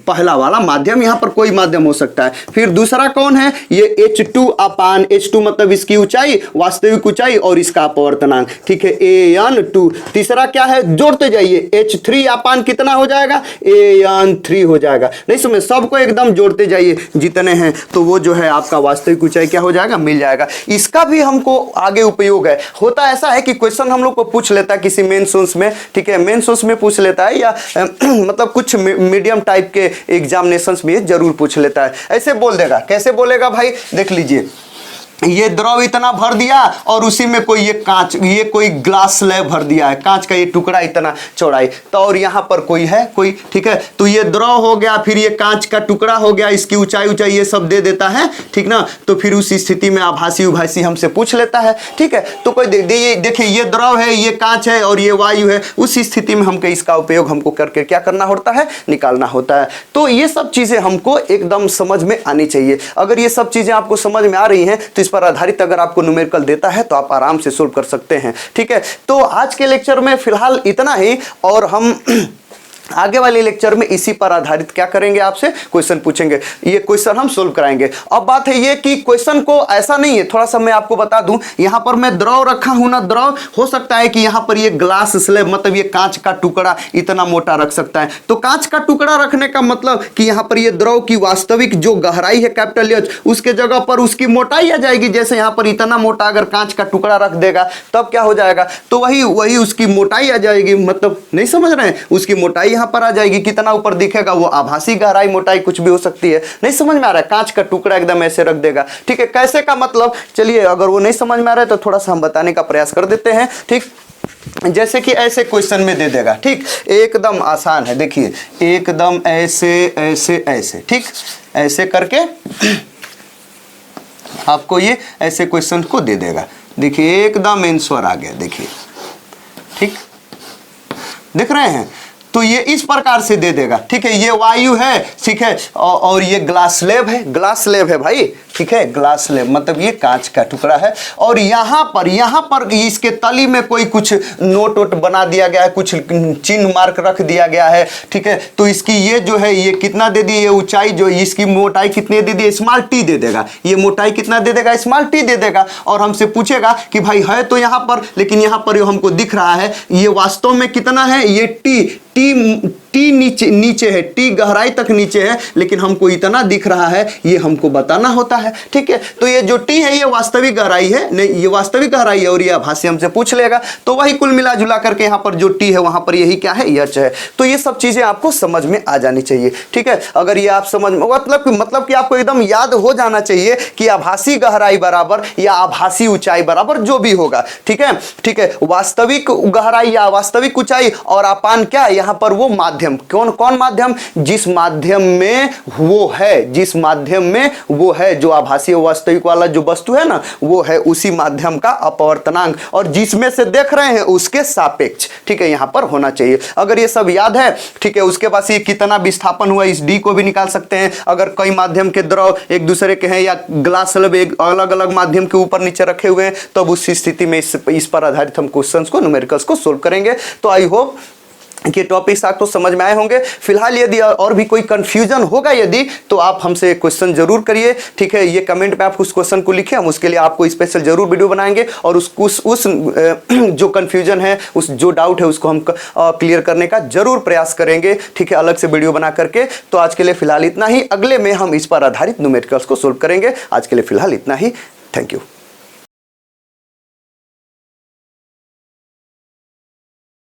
पहला वाला माध्यम, यहां पर कोई माध्यम हो सकता है। फिर दूसरा कौन है, ये h2 अपान h2, मतलब इसकी ऊंचाई, वास्तविक ऊंचाई, और इसका अपवर्तनांक, ठीक है, an2। तीसरा क्या है, जोड़ते जाइए, h3 अपान कितना हो जाएगा, an3 हो जाएगा। नहीं समझ, सबको एकदम जोड़ते जाइए जितने हैं, तो वो जो है आपका वास्तविक ऊंचाई क्या हो जाएगा, मिल जाएगा। इसका भी हमको आगे उपयोग है। होता ऐसा है कि क्वेश्चन हम लोग को पूछ लेता है किसी मेन सोर्स में, ठीक है, मेन सोर्स में पूछ लेता है, या मतलब कुछ मीडियम टाइप के एग्जामिनेशंस में जरूर पूछ लेता है। ऐसे बोल देगा, कैसे बोलेगा भाई, देख लीजिए, ये द्रव इतना भर दिया और उसी में कोई ये कोई ग्लास स्लैब भर दिया है, कांच का ये टुकड़ा इतना चौड़ाई, तो और यहाँ पर कोई है कोई, ठीक है, तो ये द्रव हो गया, फिर ये कांच का टुकड़ा हो गया, इसकी ऊंचाई ये सब दे देता है, ठीक ना। तो फिर उस स्थिति में आभासी उभासी हमसे पूछ लेता है, ठीक है। तो कोई देखिए ये द्रव है, ये कांच है और ये वायु है, उस स्थिति में हमको इसका उपयोग हमको करके क्या करना होता है, निकालना होता है। तो ये सब चीजें हमको एकदम समझ में आनी चाहिए। अगर ये सब चीजें आपको समझ में आ रही हैं तो इस पर आधारित अगर आपको न्यूमेरिकल देता है तो आप आराम से सोल्व कर सकते हैं, ठीक है। तो आज के लेक्चर में फिलहाल इतना ही, और हम आगे वाले लेक्चर में इसी पर आधारित क्या करेंगे, आपसे क्वेश्चन पूछेंगे, ये क्वेश्चन हम सोल्व कराएंगे। अब बात है ये कि क्वेश्चन को ऐसा नहीं है, थोड़ा सा मैं आपको बता दूं, यहां पर मैं द्रव रखा हूं ना, द्रव हो सकता है कि यहां पर ये ग्लास स्लैब मतलब ये कांच का टुकड़ा इतना मोटा रख सकता है। तो कांच का टुकड़ा रखने का मतलब कि यहां पर ये द्रव की वास्तविक जो गहराई है कैपिटल एच, उसके जगह पर उसकी मोटाई आ जाएगी। जैसे यहां पर इतना मोटा अगर कांच का टुकड़ा रख देगा तब क्या हो जाएगा, तो वही उसकी मोटाई आ जाएगी, मतलब नहीं समझ रहे हैं, उसकी मोटाई यहां पर आ जाएगी। कितना ऊपर दिखेगा, वो आभासी गहराई मोटाई कुछ भी हो सकती है, नहीं समझ में आ रहा है, कांच का टुकड़ा एकदम ऐसे रख देगा, ठीक है। कैसे का मतलब, चलिए अगर वो नहीं समझ में आ रहा है तो थोड़ा सा हम बताने का प्रयास कर देते हैं, ठीक। जैसे कि ऐसे क्वेश्चन में दे देगा, ठीक, एकदम आसान है, देखिए एकदम ऐसे ऐसे ऐसे, ठीक, ऐसे करके आपको ये ऐसे क्वेश्चन को दे देगा। देखिए एकदम आंसर आ गया, देखिए, ठीक, देख रहे हैं। तो ये इस प्रकार से दे देगा, ठीक है। ये वायु है, ठीक है, और ये ग्लास स्लैब है, ग्लास स्लैब है भाई, ठीक है, ग्लास स्लैब मतलब ये कांच का टुकड़ा है। और यहाँ पर इसके तली में कोई कुछ नोट वोट बना दिया गया है, कुछ चिन्ह मार्क रख दिया गया है, ठीक है। तो इसकी ये जो है ये कितना दे दी, ये ऊंचाई जो इसकी मोटाई कितनी दे दी, स्मॉल टी दे देगा, ये मोटाई कितना दे देगा, स्मॉल टी दे देगा। और हमसे पूछेगा कि भाई है तो यहाँ पर, लेकिन यहाँ पर हमको दिख रहा है ये वास्तव में कितना है, ये टी नीचे है, टी गहराई तक नीचे है, लेकिन हमको इतना दिख रहा है, ये हमको बताना होता है, ठीक है। तो ये जो टी है ये वास्तविक गहराई है, नहीं ये वास्तविक गहराई है और ये आभासी हमसे पूछ लेगा, तो वही कुल मिला जुला करके यहाँ पर जो टी है वहां पर यही क्या है, एच है। तो ये सब चीजें आपको समझ में आ जानी चाहिए, ठीक है। अगर ये आप समझ में मतलब कि आपको एकदम याद हो जाना चाहिए कि आभासी गहराई बराबर या आभासी ऊंचाई बराबर जो भी होगा, ठीक है, ठीक है। वास्तविक गहराई या वास्तविक ऊंचाई और अपान क्या, यहाँ पर वो माध्यम, कौन माध्यम, जिस माध्यम में वो है, जिस माध्यम में वो है, जो आभासी और वास्तविक वाला जो वस्तु है ना वो है, उसी माध्यम का अपवर्तनांक और जिसमें से देख रहे हैं उसके सापेक्ष, ठीक है, यहां पर होना चाहिए। अगर ये सब याद है, ठीक है, उसके बाद ये कितना विस्थापन हुआ इस डी को भी निकाल सकते हैं। अगर कई माध्यम के द्रव एक दूसरे के हैं या ग्लास स्लैब एक अलग अलग माध्यम के ऊपर नीचे रखे हुए हैं, तब उस स्थिति में इस पर आधारित हम क्वेश्चंस को, न्यूमेरिकल्स को सोल्व करेंगे। तो आई होप कि टॉपिक्स आपको समझ में आए होंगे। फिलहाल यदि और भी कोई कंफ्यूजन होगा यदि, तो आप हमसे क्वेश्चन जरूर करिए, ठीक है। ये कमेंट पे आप उस क्वेश्चन को लिखिए, हम उसके लिए आपको स्पेशल जरूर वीडियो बनाएंगे और उस जो कंफ्यूजन है, उस जो डाउट है उसको हम क्लियर करने का जरूर प्रयास करेंगे, ठीक है, अलग से वीडियो बना करके। तो आज के लिए फिलहाल इतना ही, अगले में हम इस पर आधारित न्यूमेरिकल्स को सोल्व करेंगे। आज के लिए फिलहाल इतना ही, थैंक यू।